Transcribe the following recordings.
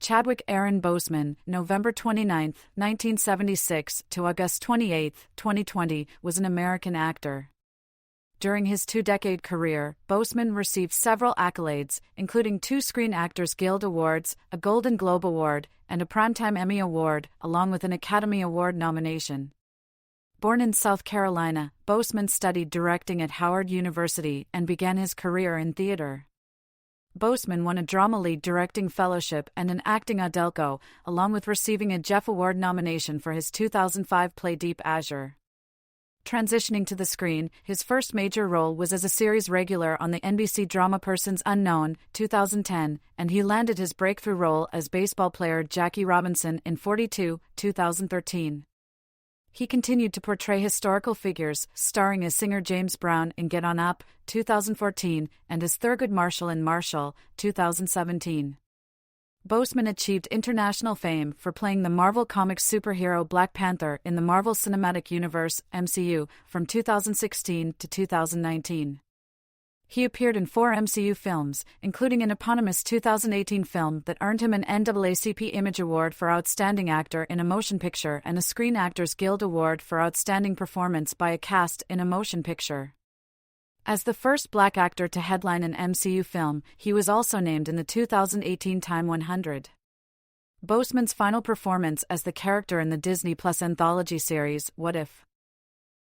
Chadwick Aaron Boseman, November 29, 1976 to August 28, 2020, was an American actor. During his two-decade career, Boseman received several accolades, including 2 Screen Actors Guild Awards, a Golden Globe Award, and a Primetime Emmy Award, along with an Academy Award nomination. Born in South Carolina, Boseman studied directing at Howard University and began his career in theater. Boseman won a Drama League Directing Fellowship and an Acting Adelco, along with receiving a Jeff Award nomination for his 2005 play Deep Azure. Transitioning to the screen, his first major role was as a series regular on the NBC drama Persons Unknown, 2010, and he landed his breakthrough role as baseball player Jackie Robinson in 42, 2013. He continued to portray historical figures, starring as singer James Brown in Get On Up, 2014, and as Thurgood Marshall in Marshall, 2017. Boseman achieved international fame for playing the Marvel Comics superhero Black Panther in the Marvel Cinematic Universe, MCU, from 2016 to 2019. He appeared in 4 MCU films, including an eponymous 2018 film that earned him an NAACP Image Award for Outstanding Actor in a Motion Picture and a Screen Actors Guild Award for Outstanding Performance by a Cast in a Motion Picture. As the first Black actor to headline an MCU film, he was also named in the 2018 Time 100. Boseman's final performance as the character in the Disney Plus anthology series, What If?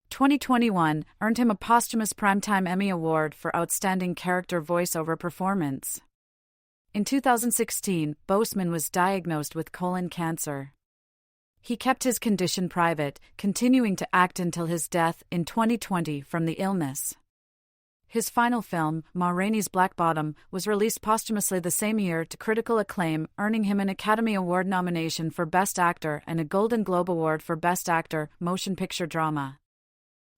2021, earned him a posthumous Primetime Emmy Award for Outstanding Character Voiceover Performance. In 2016, Boseman was diagnosed with colon cancer. He kept his condition private, continuing to act until his death in 2020 from the illness. His final film, Ma Rainey's Black Bottom, was released posthumously the same year to critical acclaim, earning him an Academy Award nomination for Best Actor and a Golden Globe Award for Best Actor, Motion Picture Drama.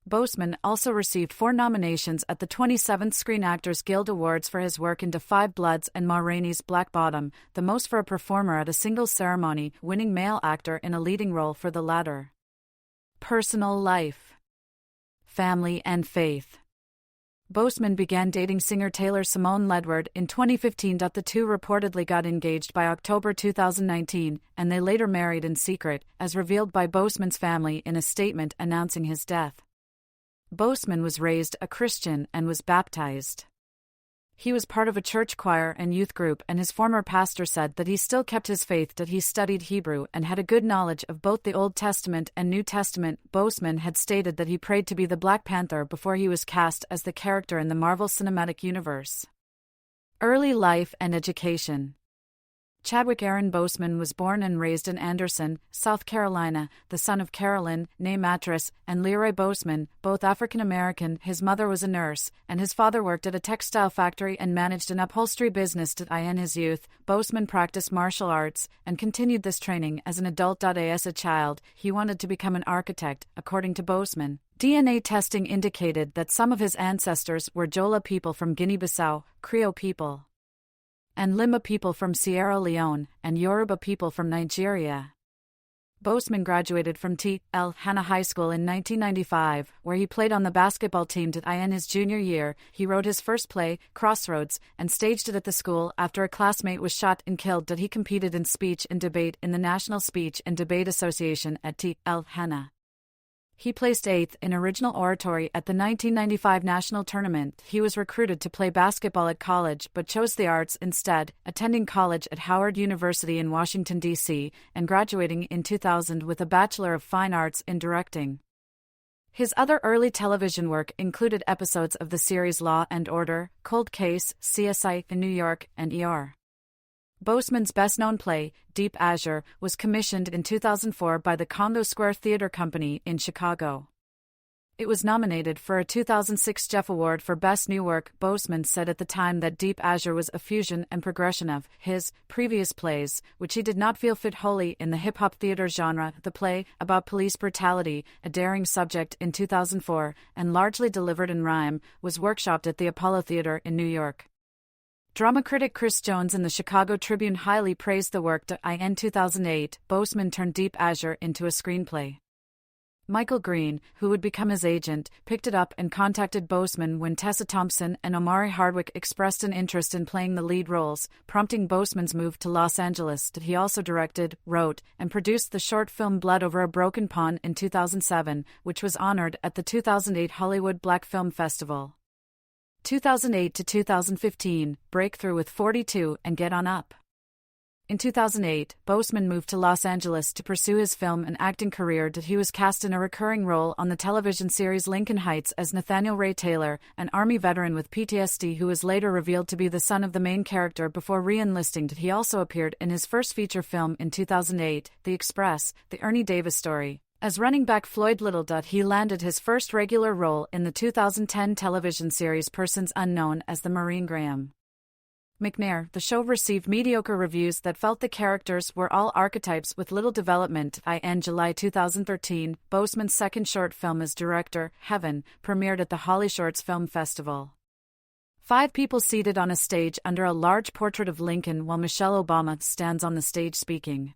Boseman also received 4 nominations at the 27th Screen Actors Guild Awards for his work in Da 5 Bloods and Ma Rainey's Black Bottom, the most for a performer at a single ceremony, winning male actor in a leading role for the latter. Personal life. Family and faith. Boseman began dating singer Taylor Simone Ledward in 2015. The two reportedly got engaged by October 2019, and they later married in secret, as revealed by Boseman's family in a statement announcing his death. Boseman was raised a Christian and was baptized. He was part of a church choir and youth group, and his former pastor said that he still kept his faith, that he studied Hebrew and had a good knowledge of both the Old Testament and New Testament. Boseman had stated that he prayed to be the Black Panther before he was cast as the character in the Marvel Cinematic Universe. Early life and education. Chadwick Aaron Boseman was born and raised in Anderson, South Carolina, the son of Carolyn, née Mattress, and Leroy Boseman, both African-American. His mother was a nurse, and his father worked at a textile factory and managed an upholstery business. In his youth, Boseman practiced martial arts, and continued this training as an adult. As a child, he wanted to become an architect, according to Boseman. DNA testing indicated that some of his ancestors were Jola people from Guinea-Bissau, Creole people, and Limba people from Sierra Leone, and Yoruba people from Nigeria. Boseman graduated from T.L. Hanna High School in 1995, where he played on the basketball team. In his junior year, he wrote his first play, Crossroads, and staged it at the school after a classmate was shot and killed. He competed in speech and debate in the National Speech and Debate Association at T.L. Hanna. He placed 8th in original oratory at the 1995 national tournament. He was recruited to play basketball at college but chose the arts instead, attending college at Howard University in Washington, D.C., and graduating in 2000 with a Bachelor of Fine Arts in Directing. His other early television work included episodes of the series Law and Order, Cold Case, CSI in New York, and ER. Boseman's best-known play, Deep Azure, was commissioned in 2004 by the Congo Square Theatre Company in Chicago. It was nominated for a 2006 Jeff Award for Best New Work. Boseman said at the time that Deep Azure was a fusion and progression of his previous plays, which he did not feel fit wholly in the hip-hop theater genre. The play, about police brutality, a daring subject in 2004, and largely delivered in rhyme, was workshopped at the Apollo Theater in New York. Drama critic Chris Jones in the Chicago Tribune highly praised the work. In 2008, Boseman turned Deep Azure into a screenplay. Michael Green, who would become his agent, picked it up and contacted Boseman when Tessa Thompson and Omari Hardwick expressed an interest in playing the lead roles, prompting Boseman's move to Los Angeles. He also directed, wrote, and produced the short film Blood Over a Broken Pond in 2007, which was honored at the 2008 Hollywood Black Film Festival. 2008 to 2015, breakthrough with 42 and Get On Up. In 2008, Boseman moved to Los Angeles to pursue his film and acting career. He was cast in a recurring role on the television series Lincoln Heights as Nathaniel Ray Taylor, an Army veteran with PTSD who was later revealed to be the son of the main character before re-enlisting. He also appeared in his first feature film in 2008, The Express, the Ernie Davis story. As running back Floyd Little. He landed his first regular role in the 2010 television series Persons Unknown as the Marine Graham McNair. The show received mediocre reviews that felt the characters were all archetypes with little development. In July 2013, Boseman's second short film as director, Heaven, premiered at the Holly Shorts Film Festival. 5 people seated on a stage under a large portrait of Lincoln while Michelle Obama stands on the stage speaking.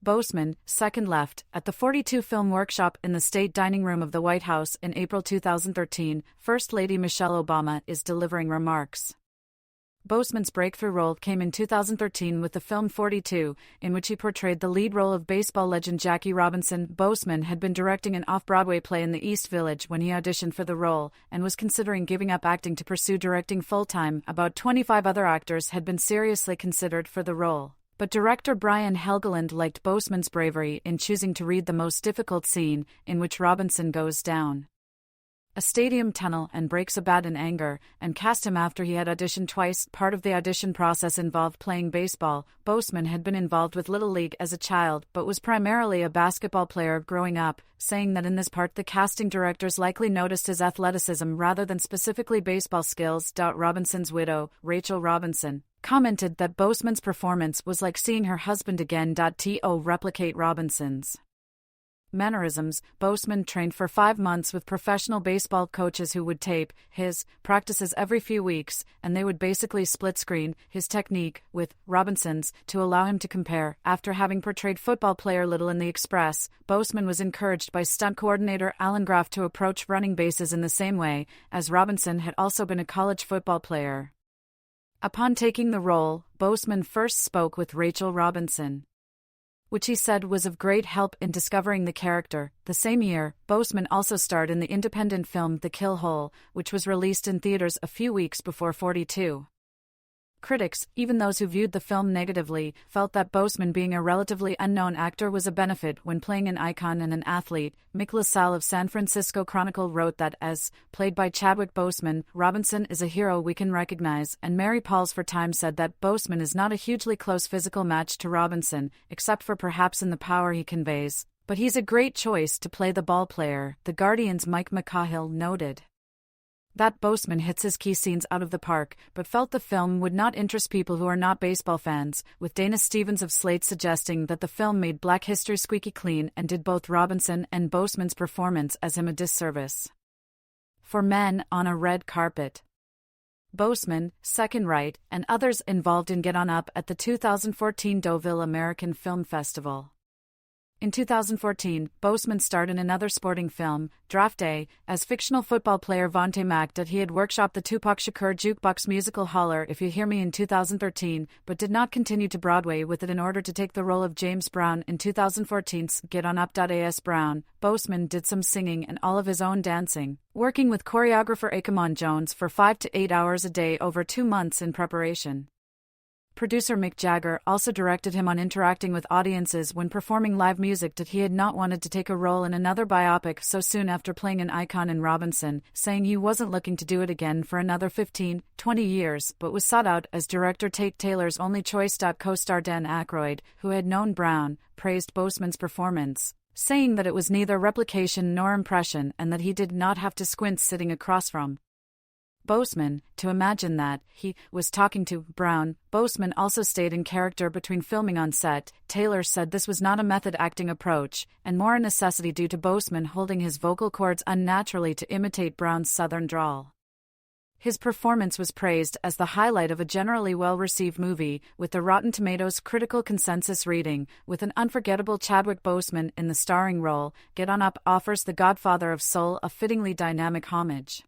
Boseman, second left, at the 42 Film Workshop in the State Dining Room of the White House in April 2013, First Lady Michelle Obama is delivering remarks. Boseman's breakthrough role came in 2013 with the film 42, in which he portrayed the lead role of baseball legend Jackie Robinson. Boseman had been directing an off-Broadway play in the East Village when he auditioned for the role, and was considering giving up acting to pursue directing full-time. About 25 other actors had been seriously considered for the role, but director Brian Helgeland liked Boseman's bravery in choosing to read the most difficult scene, in which Robinson goes down a stadium tunnel and breaks a bat in anger, and cast him after he had auditioned twice. Part of the audition process involved playing baseball. Boseman had been involved with Little League as a child but was primarily a basketball player growing up, saying that in this part the casting directors likely noticed his athleticism rather than specifically baseball skills. Robinson's widow, Rachel Robinson, commented that Boseman's performance was like seeing her husband again. To replicate Robinson's mannerisms, Boseman trained for 5 months with professional baseball coaches who would tape his practices every few weeks, and they would basically split screen his technique with Robinson's to allow him to compare. After having portrayed football player Little in The Express, Boseman was encouraged by stunt coordinator Alan Graff to approach running bases in the same way, as Robinson had also been a college football player. Upon taking the role, Boseman first spoke with Rachel Robinson, which he said was of great help in discovering the character. The same year, Boseman also starred in the independent film The Kill Hole, which was released in theaters a few weeks before 42. Critics, even those who viewed the film negatively, felt that Boseman being a relatively unknown actor was a benefit when playing an icon and an athlete. Mick LaSalle of San Francisco Chronicle wrote that, as played by Chadwick Boseman, Robinson is a hero we can recognize, and Mary Pauls for Time said that Boseman is not a hugely close physical match to Robinson, except for perhaps in the power he conveys, but he's a great choice to play the ball player. The Guardian's Mike McCahill noted that Boseman hits his key scenes out of the park, but felt the film would not interest people who are not baseball fans, with Dana Stevens of Slate suggesting that the film made Black history squeaky clean and did both Robinson and Boseman's performance as him a disservice. For Men on a Red Carpet. Boseman, Second Right, and others involved in Get On Up at the 2014 Deauville American Film Festival. In 2014, Boseman starred in another sporting film, Draft Day, as fictional football player Vontae Mack. He had workshopped the Tupac Shakur jukebox musical Holler If You Hear Me in 2013, but did not continue to Broadway with it in order to take the role of James Brown in 2014's Get On Up. As Brown, Boseman did some singing and all of his own dancing, working with choreographer Akamon Jones for 5 to 8 hours a day over 2 months in preparation. Producer Mick Jagger also directed him on interacting with audiences when performing live music. He had not wanted to take a role in another biopic so soon after playing an icon in Robinson, saying he wasn't looking to do it again for another 15, 20 years, but was sought out as director Tate Taylor's only choice. Co-star Dan Aykroyd, who had known Brown, praised Boseman's performance, saying that it was neither replication nor impression and that he did not have to squint sitting across from Boseman to imagine that he was talking to Brown. Boseman also stayed in character between filming on set. Taylor said this was not a method acting approach, and more a necessity due to Boseman holding his vocal cords unnaturally to imitate Brown's southern drawl. His performance was praised as the highlight of a generally well-received movie, with the Rotten Tomatoes critical consensus reading, with an unforgettable Chadwick Boseman in the starring role. Get On Up offers the Godfather of Soul a fittingly dynamic homage.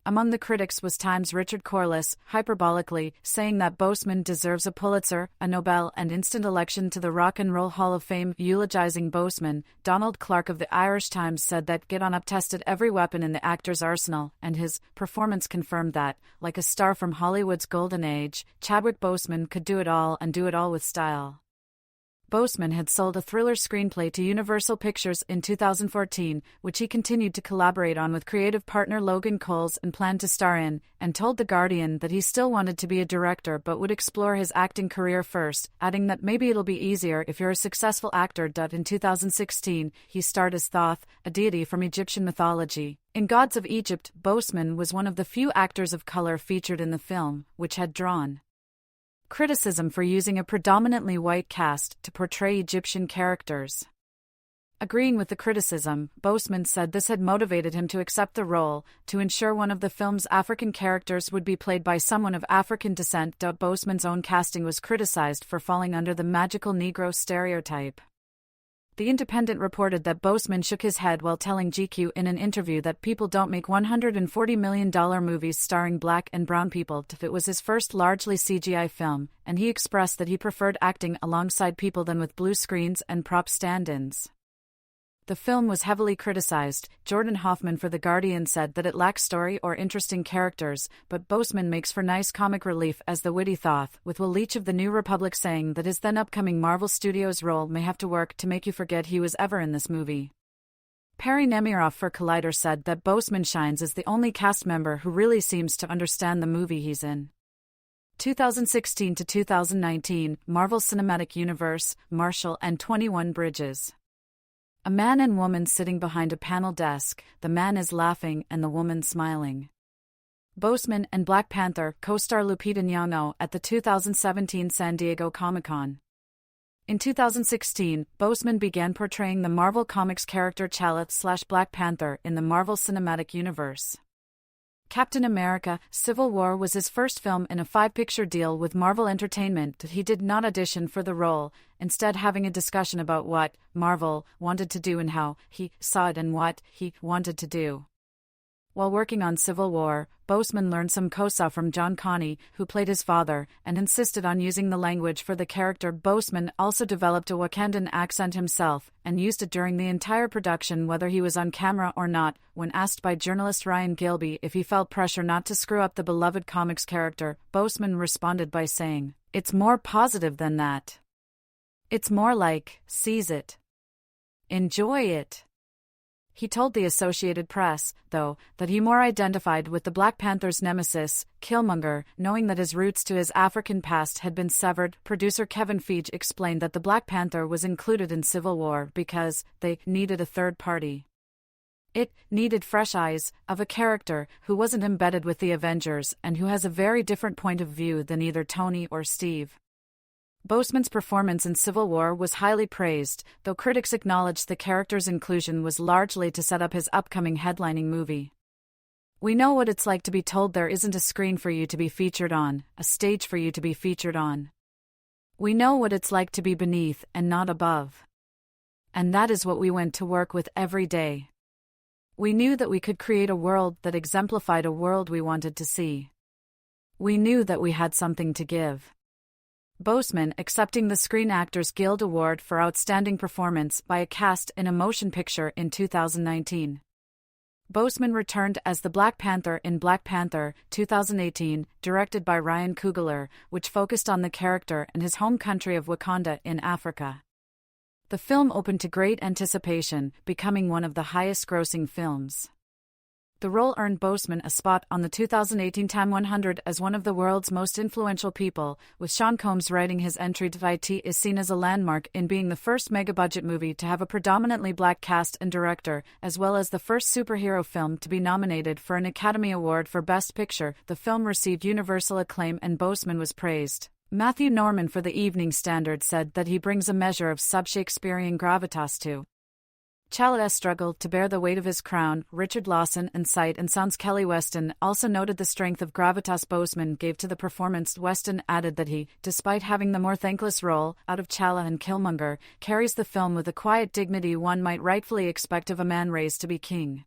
Among the critics was Time's Richard Corliss, hyperbolically, saying that Boseman deserves a Pulitzer, a Nobel, and instant election to the Rock and Roll Hall of Fame. Eulogizing Boseman, Donald Clark of the Irish Times said that Get On Up tested every weapon in the actor's arsenal, and his performance confirmed that, like a star from Hollywood's golden age, Chadwick Boseman could do it all and do it all with style. Boseman had sold a thriller screenplay to Universal Pictures in 2014, which he continued to collaborate on with creative partner Logan Coles and planned to star in, and told The Guardian that he still wanted to be a director but would explore his acting career first, adding that maybe it'll be easier if you're a successful actor. In 2016, he starred as Thoth, a deity from Egyptian mythology. In Gods of Egypt, Boseman was one of the few actors of color featured in the film, which had drawn criticism for using a predominantly white cast to portray Egyptian characters. Agreeing with the criticism, Boseman said this had motivated him to accept the role, to ensure one of the film's African characters would be played by someone of African descent. Boseman's own casting was criticized for falling under the magical Negro stereotype. The Independent reported that Boseman shook his head while telling GQ in an interview that people don't make $140 million movies starring black and brown people. It was his first largely CGI film, and he expressed that he preferred acting alongside people than with blue screens and prop stand-ins. The film was heavily criticized. Jordan Hoffman for The Guardian said that it lacks story or interesting characters, but Boseman makes for nice comic relief as the witty Thoth, with Will Leach of The New Republic saying that his then upcoming Marvel Studios role may have to work to make you forget he was ever in this movie. Perry Nemiroff for Collider said that Boseman shines as the only cast member who really seems to understand the movie he's in. 2016 to 2019, Marvel Cinematic Universe, Marshall and 21 Bridges. A man and woman sitting behind a panel desk, the man is laughing and the woman smiling. Boseman and Black Panther co-star Lupita Nyong'o at the 2017 San Diego Comic-Con. In 2016, Boseman began portraying the Marvel Comics character T'Challa/Black Panther in the Marvel Cinematic Universe. Captain America: Civil War was his first film in a 5-picture deal with Marvel Entertainment. He did not audition for the role, instead having a discussion about what Marvel wanted to do and how he saw it and what he wanted to do. While working on Civil War, Boseman learned some Xhosa from John Kani, who played his father, and insisted on using the language for the character. Boseman also developed a Wakandan accent himself, and used it during the entire production whether he was on camera or not. When asked by journalist Ryan Gilby if he felt pressure not to screw up the beloved comics character, Boseman responded by saying, "It's more positive than that. It's more like, seize it. Enjoy it." He told the Associated Press, though, that he more identified with the Black Panther's nemesis, Killmonger, knowing that his roots to his African past had been severed. Producer Kevin Feige explained that the Black Panther was included in Civil War because they needed a third party. It needed fresh eyes, of a character who wasn't embedded with the Avengers and who has a very different point of view than either Tony or Steve. Boseman's performance in Civil War was highly praised, though critics acknowledged the character's inclusion was largely to set up his upcoming headlining movie. "We know what it's like to be told there isn't a screen for you to be featured on, a stage for you to be featured on. We know what it's like to be beneath and not above. And that is what we went to work with every day. We knew that we could create a world that exemplified a world we wanted to see. We knew that we had something to give." Boseman accepting the Screen Actors Guild Award for Outstanding Performance by a Cast in a Motion Picture in 2019. Boseman returned as the Black Panther in Black Panther, 2018, directed by Ryan Coogler, which focused on the character and his home country of Wakanda in Africa. The film opened to great anticipation, becoming one of the highest-grossing films. The role earned Boseman a spot on the 2018 Time 100 as one of the world's most influential people, with Sean Combs writing his entry to IT is seen as a landmark in being the first mega-budget movie to have a predominantly black cast and director, as well as the first superhero film to be nominated for an Academy Award for Best Picture. The film received universal acclaim and Boseman was praised. Matthew Norman for the Evening Standard said that he brings a measure of sub-Shakespearean gravitas to Chala's struggle to bear the weight of his crown. Richard Lawson and Sight and Sounds Kelly Weston also noted the strength of gravitas Boseman gave to the performance. Weston added that he, despite having the more thankless role, out of Chala and Killmonger, carries the film with a quiet dignity one might rightfully expect of a man raised to be king.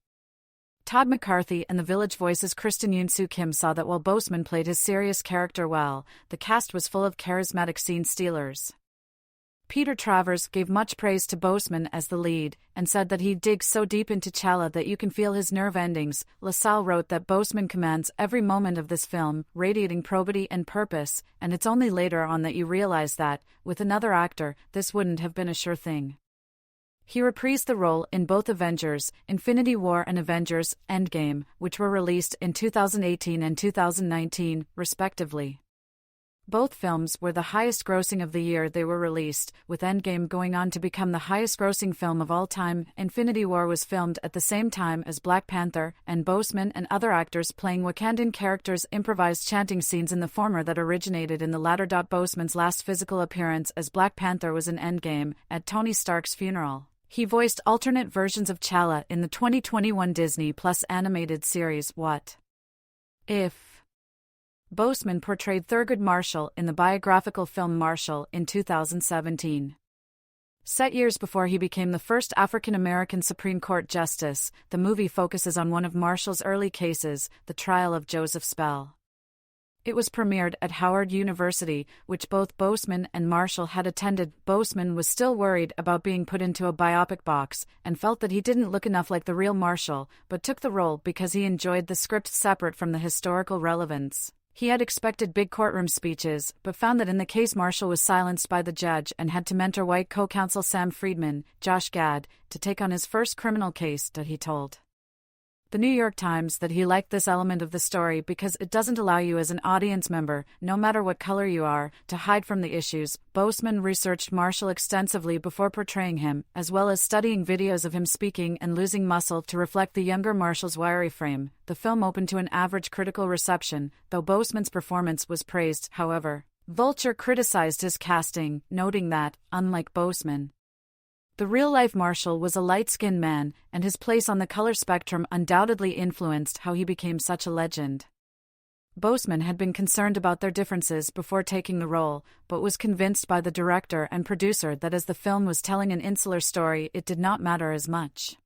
Todd McCarthy and The Village Voice's Kristen Yoon-soo Kim saw that while Boseman played his serious character well, the cast was full of charismatic scene stealers. Peter Travers gave much praise to Boseman as the lead, and said that he digs so deep into Chala that you can feel his nerve endings. LaSalle wrote that Boseman commands every moment of this film, radiating probity and purpose, and it's only later on that you realize that, with another actor, this wouldn't have been a sure thing. He reprised the role in both Avengers, Infinity War and Avengers, Endgame, which were released in 2018 and 2019, respectively. Both films were the highest grossing of the year they were released, with Endgame going on to become the highest grossing film of all time. Infinity War was filmed at the same time as Black Panther, and Boseman and other actors playing Wakandan characters improvised chanting scenes in the former that originated in the latter. Boseman's last physical appearance as Black Panther was in Endgame, at Tony Stark's funeral. He voiced alternate versions of Chala in the 2021 Disney Plus animated series What If? Boseman portrayed Thurgood Marshall in the biographical film Marshall in 2017. Set years before he became the first African-American Supreme Court justice, the movie focuses on one of Marshall's early cases, the trial of Joseph Spell. It was premiered at Howard University, which both Boseman and Marshall had attended. Boseman was still worried about being put into a biopic box, and felt that he didn't look enough like the real Marshall, but took the role because he enjoyed the script separate from the historical relevance. He had expected big courtroom speeches, but found that in the case Marshall was silenced by the judge and had to mentor white co-counsel Sam Friedman, Josh Gad, to take on his first criminal case. He told The New York Times that he liked this element of the story because it doesn't allow you as an audience member, no matter what color you are, to hide from the issues. Boseman researched Marshall extensively before portraying him, as well as studying videos of him speaking and losing muscle to reflect the younger Marshall's wiry frame. The film opened to an average critical reception, though Boseman's performance was praised. However, Vulture criticized his casting, noting that, unlike Boseman, the real-life Marshall was a light-skinned man, and his place on the color spectrum undoubtedly influenced how he became such a legend. Boseman had been concerned about their differences before taking the role, but was convinced by the director and producer that as the film was telling an insular story, it did not matter as much.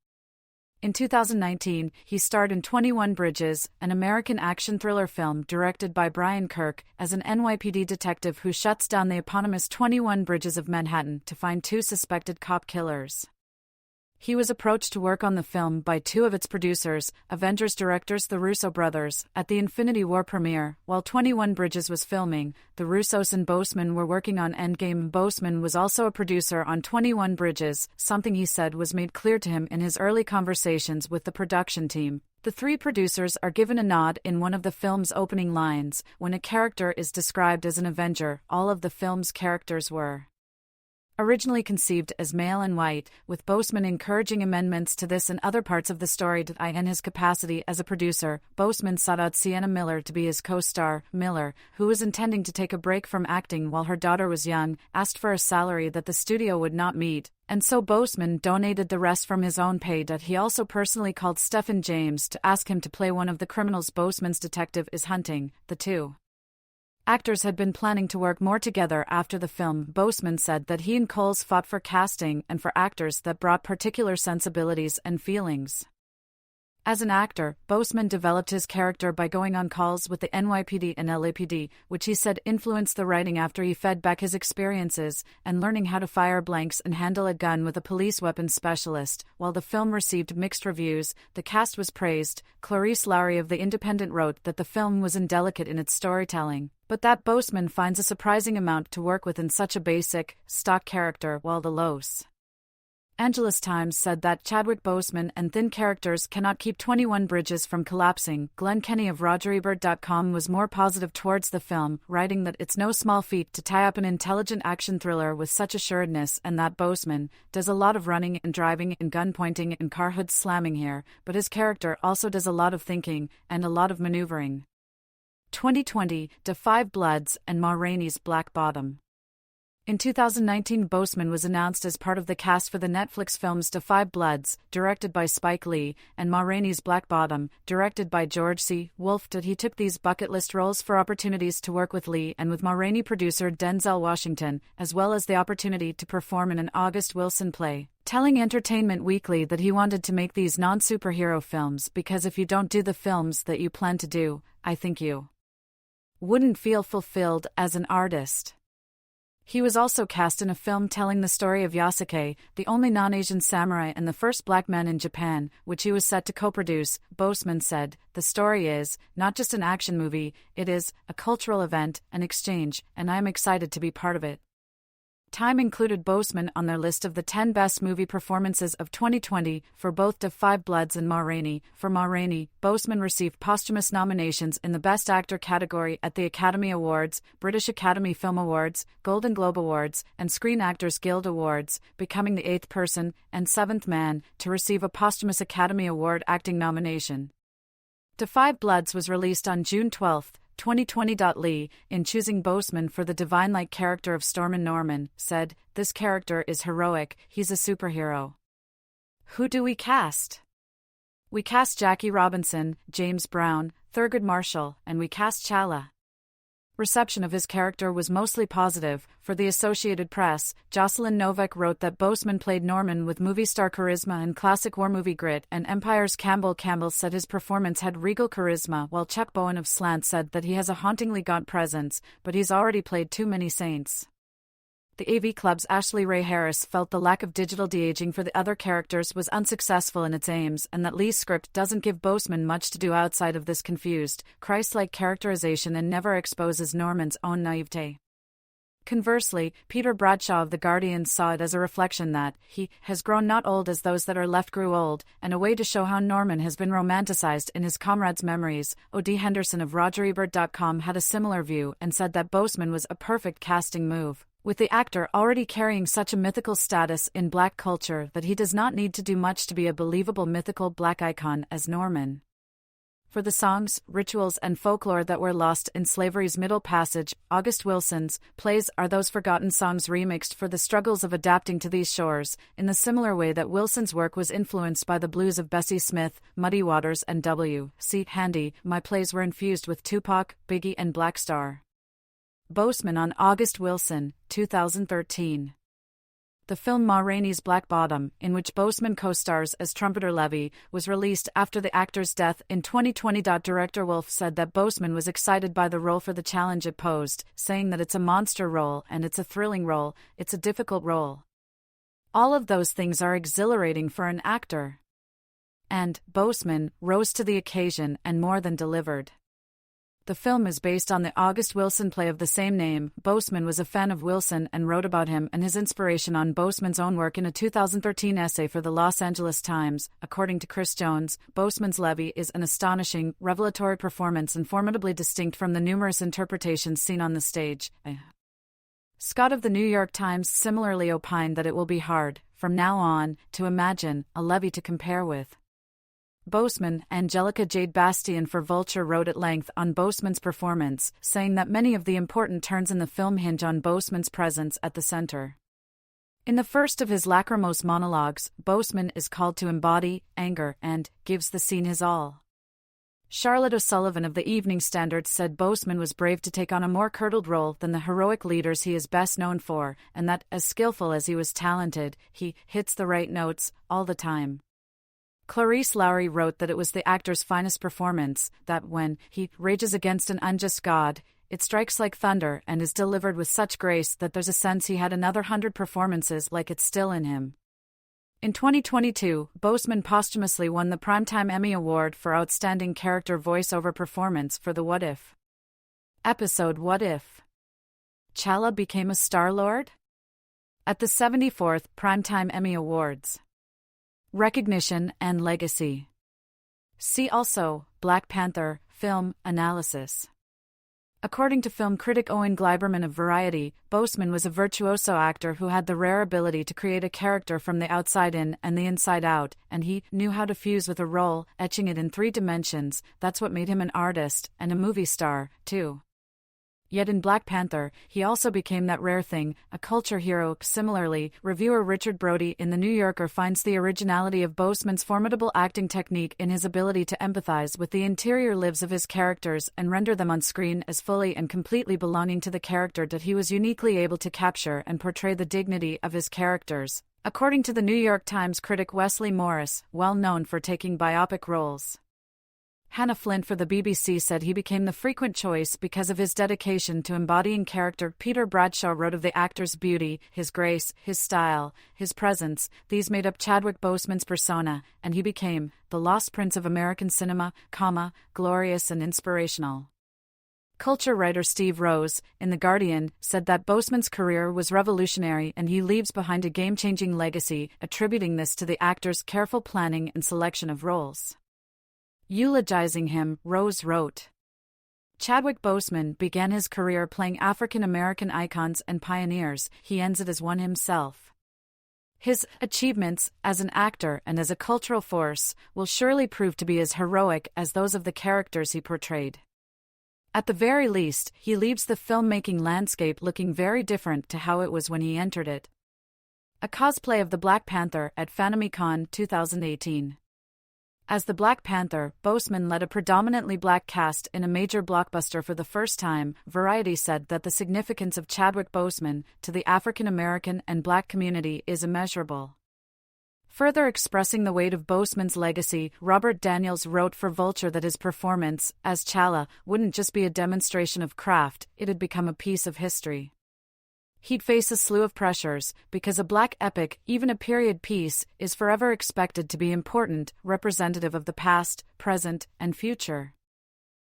In 2019, he starred in 21 Bridges, an American action thriller film directed by Brian Kirk, as an NYPD detective who shuts down the eponymous 21 Bridges of Manhattan to find two suspected cop killers. He was approached to work on the film by two of its producers, Avengers directors the Russo brothers, at the Infinity War premiere. While 21 Bridges was filming, the Russos and Boseman were working on Endgame. Boseman was also a producer on 21 Bridges, something he said was made clear to him in his early conversations with the production team. The three producers are given a nod in one of the film's opening lines. When a character is described as an Avenger, all of the film's characters were originally conceived as male and white, with Boseman encouraging amendments to this and other parts of the story. In his capacity as a producer, Boseman sought out Sienna Miller to be his co-star. Miller, who was intending to take a break from acting while her daughter was young, asked for a salary that the studio would not meet, and so Boseman donated the rest from his own pay. He also personally called Stephen James to ask him to play one of the criminals Boseman's detective is hunting. The two actors had been planning to work more together after the film. Boseman said that he and Coles fought for casting and for actors that brought particular sensibilities and feelings. As an actor, Boseman developed his character by going on calls with the NYPD and LAPD, which he said influenced the writing after he fed back his experiences, and learning how to fire blanks and handle a gun with a police weapons specialist. While the film received mixed reviews, the cast was praised. Clarice Lowry of The Independent wrote that the film was indelicate in its storytelling, but that Boseman finds a surprising amount to work with in such a basic, stock character. While the Los Angeles Times said that Chadwick Boseman and thin characters cannot keep 21 Bridges from collapsing. Glenn Kenny of RogerEbert.com was more positive towards the film, writing that it's no small feat to tie up an intelligent action thriller with such assuredness, and that Boseman does a lot of running and driving and gun pointing and car hood slamming here, but his character also does a lot of thinking and a lot of maneuvering. 2020, Da 5 Bloods and Ma Rainey's Black Bottom. In 2019, Boseman was announced as part of the cast for the Netflix films Da 5 Bloods, directed by Spike Lee, and Ma Rainey's Black Bottom, directed by George C. Wolfe. He took these bucket list roles for opportunities to work with Lee and with Ma Rainey producer Denzel Washington, as well as the opportunity to perform in an August Wilson play, telling Entertainment Weekly that he wanted to make these non-superhero films because if you don't do the films that you plan to do, I think you wouldn't feel fulfilled as an artist. He was also cast in a film telling the story of Yasuke, the only non-Asian samurai and the first black man in Japan, which he was set to co-produce. Boseman said, "The story is not just an action movie, it is a cultural event, an exchange, and I am excited to be part of it." Time included Boseman on their list of the 10 best movie performances of 2020 for both Da 5 Bloods and Ma Rainey. For Ma Rainey, Boseman received posthumous nominations in the Best Actor category at the Academy Awards, British Academy Film Awards, Golden Globe Awards, and Screen Actors Guild Awards, becoming the 8th person and 7th man to receive a posthumous Academy Award acting nomination. Da 5 Bloods was released on June 12, 2020. Lee, in choosing Boseman for the divine-like character of Stormin' Norman, said, "This character is heroic, he's a superhero." Who do we cast? We cast Jackie Robinson, James Brown, Thurgood Marshall, and we cast Chala. Reception of his character was mostly positive. For the Associated Press, Jocelyn Novak wrote that Boseman played Norman with movie star charisma and classic war movie grit, and Empire's Campbell said his performance had regal charisma, while Chuck Bowen of Slant said that he has a hauntingly gaunt presence, but he's already played too many saints. The AV Club's Ashley Ray Harris felt the lack of digital de-aging for the other characters was unsuccessful in its aims and that Lee's script doesn't give Boseman much to do outside of this confused, Christ-like characterization and never exposes Norman's own naivete. Conversely, Peter Bradshaw of The Guardian saw it as a reflection that he has grown not old as those that are left grew old, and a way to show how Norman has been romanticized in his comrades' memories. O.D. Henderson of RogerEbert.com had a similar view and said that Boseman was a perfect casting move, with the actor already carrying such a mythical status in black culture that he does not need to do much to be a believable mythical black icon as Norman. For the songs, rituals, and folklore that were lost in slavery's middle passage, August Wilson's plays are those forgotten songs remixed for the struggles of adapting to these shores, in the similar way that Wilson's work was influenced by the blues of Bessie Smith, Muddy Waters, and W.C. Handy. My plays were infused with Tupac, Biggie, and Black Star. Boseman on August Wilson, 2013. The film Ma Rainey's Black Bottom, in which Boseman co-stars as trumpeter Levy, was released after the actor's death in 2020. Director Wolfe said that Boseman was excited by the role for the challenge it posed, saying that it's a monster role and it's a thrilling role, it's a difficult role. All of those things are exhilarating for an actor. And Boseman rose to the occasion and more than delivered. The film is based on the August Wilson play of the same name. Boseman was a fan of Wilson and wrote about him and his inspiration on Boseman's own work in a 2013 essay for the Los Angeles Times. According to Chris Jones, Boseman's Levy is an astonishing, revelatory performance and formidably distinct from the numerous interpretations seen on the stage. Scott of the New York Times similarly opined that it will be hard, from now on, to imagine a Levy to compare with Boseman. Angelica Jade Bastian for Vulture wrote at length on Boseman's performance, saying that many of the important turns in the film hinge on Boseman's presence at the center. In the first of his lachrymose monologues, Boseman is called to embody anger and gives the scene his all. Charlotte O'Sullivan of the Evening Standard said Boseman was brave to take on a more curdled role than the heroic leaders he is best known for, and that, as skillful as he was talented, he hits the right notes all the time. Clarice Lowry wrote that it was the actor's finest performance, that when he rages against an unjust God, it strikes like thunder and is delivered with such grace that there's a sense he had another 100 performances like it's still in him. In 2022, Boseman posthumously won the Primetime Emmy Award for Outstanding Character Voiceover Performance for the What If episode What If Chala Became a Star-Lord? At the 74th Primetime Emmy Awards. Recognition and legacy. See also, Black Panther, film analysis. According to film critic Owen Gleiberman of Variety, Boseman was a virtuoso actor who had the rare ability to create a character from the outside in and the inside out, and he knew how to fuse with a role, etching it in 3 dimensions. That's what made him an artist, and a movie star, too. Yet in Black Panther, he also became that rare thing, a culture hero. Similarly, reviewer Richard Brody in The New Yorker finds the originality of Boseman's formidable acting technique in his ability to empathize with the interior lives of his characters and render them on screen as fully and completely belonging to the character that he was uniquely able to capture and portray the dignity of his characters, according to the New York Times critic Wesley Morris, well known for taking biopic roles. Hannah Flint for the BBC said he became the frequent choice because of his dedication to embodying character. Peter Bradshaw wrote of the actor's beauty, his grace, his style, his presence. These made up Chadwick Boseman's persona, and he became the lost prince of American cinema, glorious and inspirational. Culture writer Steve Rose, in The Guardian, said that Boseman's career was revolutionary and he leaves behind a game-changing legacy, attributing this to the actor's careful planning and selection of roles. Eulogizing him, Rose wrote, Chadwick Boseman began his career playing African American icons and pioneers. He ends it as one himself. His achievements as an actor and as a cultural force will surely prove to be as heroic as those of the characters he portrayed. At the very least, he leaves the filmmaking landscape looking very different to how it was when he entered it. A cosplay of the Black Panther at PhantomyCon 2018. As the Black Panther, Boseman led a predominantly black cast in a major blockbuster for the first time. Variety said that the significance of Chadwick Boseman to the African American and black community is immeasurable. Further expressing the weight of Boseman's legacy, Robert Daniels wrote for Vulture that his performance, as T'Challa, wouldn't just be a demonstration of craft, it'd become a piece of history. He'd face a slew of pressures, because a black epic, even a period piece, is forever expected to be important, representative of the past, present, and future.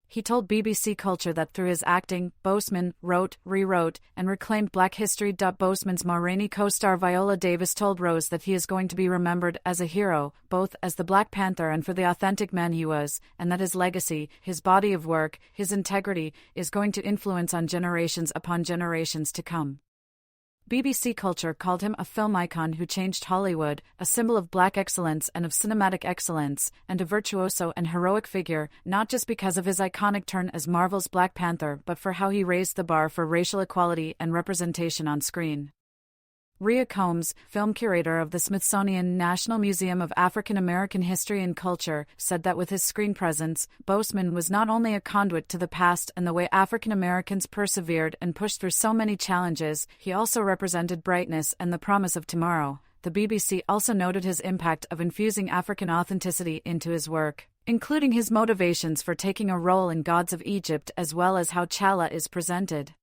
He told BBC Culture that through his acting, Boseman wrote, rewrote, and reclaimed black history. Boseman's Ma Rainey co-star Viola Davis told Rose that he is going to be remembered as a hero, both as the Black Panther and for the authentic man he was, and that his legacy, his body of work, his integrity, is going to influence on generations upon generations to come. BBC Culture called him a film icon who changed Hollywood, a symbol of black excellence and of cinematic excellence, and a virtuoso and heroic figure, not just because of his iconic turn as Marvel's Black Panther but for how he raised the bar for racial equality and representation on screen. Rhea Combs, film curator of the Smithsonian National Museum of African American History and Culture, said that with his screen presence, Boseman was not only a conduit to the past and the way African Americans persevered and pushed through so many challenges, he also represented brightness and the promise of tomorrow. The BBC also noted his impact of infusing African authenticity into his work, including his motivations for taking a role in Gods of Egypt as well as how T'Challa is presented,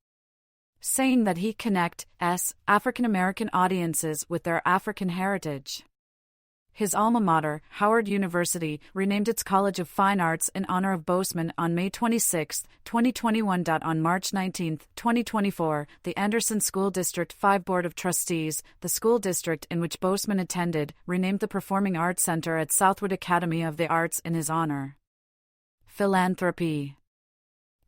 saying that he connects African American audiences with their African heritage. His alma mater, Howard University, renamed its College of Fine Arts in honor of Boseman on May 26, 2021. On March 19, 2024, the Anderson School District 5 Board of Trustees, the school district in which Boseman attended, renamed the Performing Arts Center at Southwood Academy of the Arts in his honor. Philanthropy.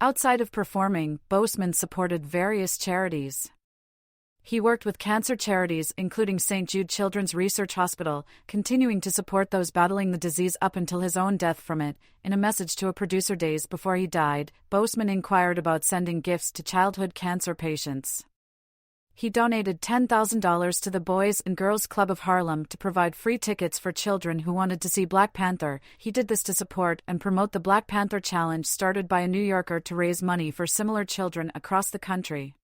Outside of performing, Boseman supported various charities. He worked with cancer charities including St. Jude Children's Research Hospital, continuing to support those battling the disease up until his own death from it. In a message to a producer days before he died, Boseman inquired about sending gifts to childhood cancer patients. He donated $10,000 to the Boys and Girls Club of Harlem to provide free tickets for children who wanted to see Black Panther. He did this to support and promote the Black Panther Challenge started by a New Yorker to raise money for similar children across the country.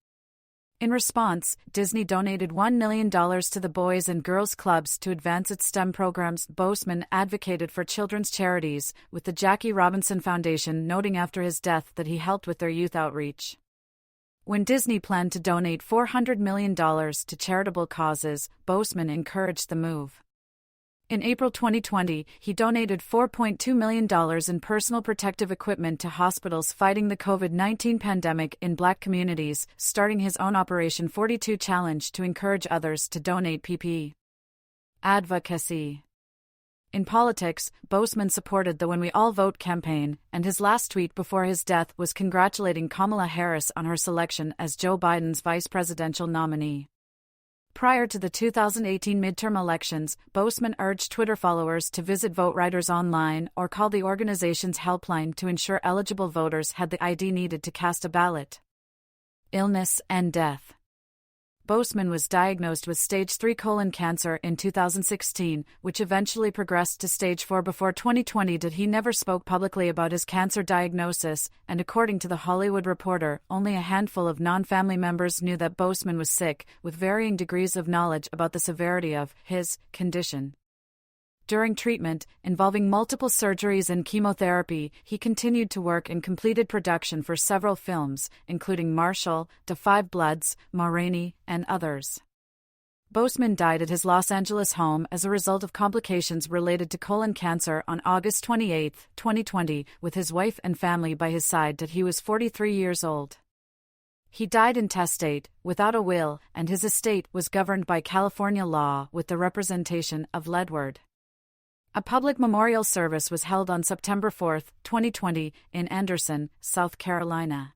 In response, Disney donated $1 million to the Boys and Girls Clubs to advance its STEM programs. Boseman advocated for children's charities, with the Jackie Robinson Foundation noting after his death that he helped with their youth outreach. When Disney planned to donate $400 million to charitable causes, Boseman encouraged the move. In April 2020, he donated $4.2 million in personal protective equipment to hospitals fighting the COVID-19 pandemic in Black communities, starting his own Operation 42 challenge to encourage others to donate PPE. Advocacy. In politics, Boseman supported the When We All Vote campaign, and his last tweet before his death was congratulating Kamala Harris on her selection as Joe Biden's vice presidential nominee. Prior to the 2018 midterm elections, Boseman urged Twitter followers to visit VoteRiders online or call the organization's helpline to ensure eligible voters had the ID needed to cast a ballot. Illness and death. Boseman was diagnosed with stage 3 colon cancer in 2016, which eventually progressed to stage 4 before 2020. He never spoke publicly about his cancer diagnosis, and according to The Hollywood Reporter, only a handful of non-family members knew that Boseman was sick, with varying degrees of knowledge about the severity of his condition. During treatment, involving multiple surgeries and chemotherapy, he continued to work and completed production for several films, including Marshall, Da 5 Bloods, Ma Rainey, and others. Boseman died at his Los Angeles home as a result of complications related to colon cancer on August 28, 2020, with his wife and family by his side. He was 43 years old. He died intestate, without a will, and his estate was governed by California law with the representation of Ledward. A public memorial service was held on September 4, 2020, in Anderson, South Carolina.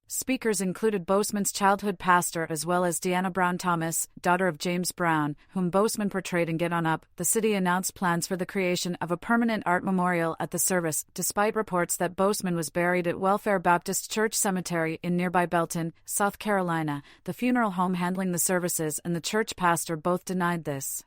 Speakers included Boseman's childhood pastor as well as Deanna Brown Thomas, daughter of James Brown, whom Boseman portrayed in Get On Up. The city announced plans for the creation of a permanent art memorial at the service, despite reports that Boseman was buried at Welfare Baptist Church Cemetery in nearby Belton, South Carolina. The funeral home handling the services and the church pastor both denied this.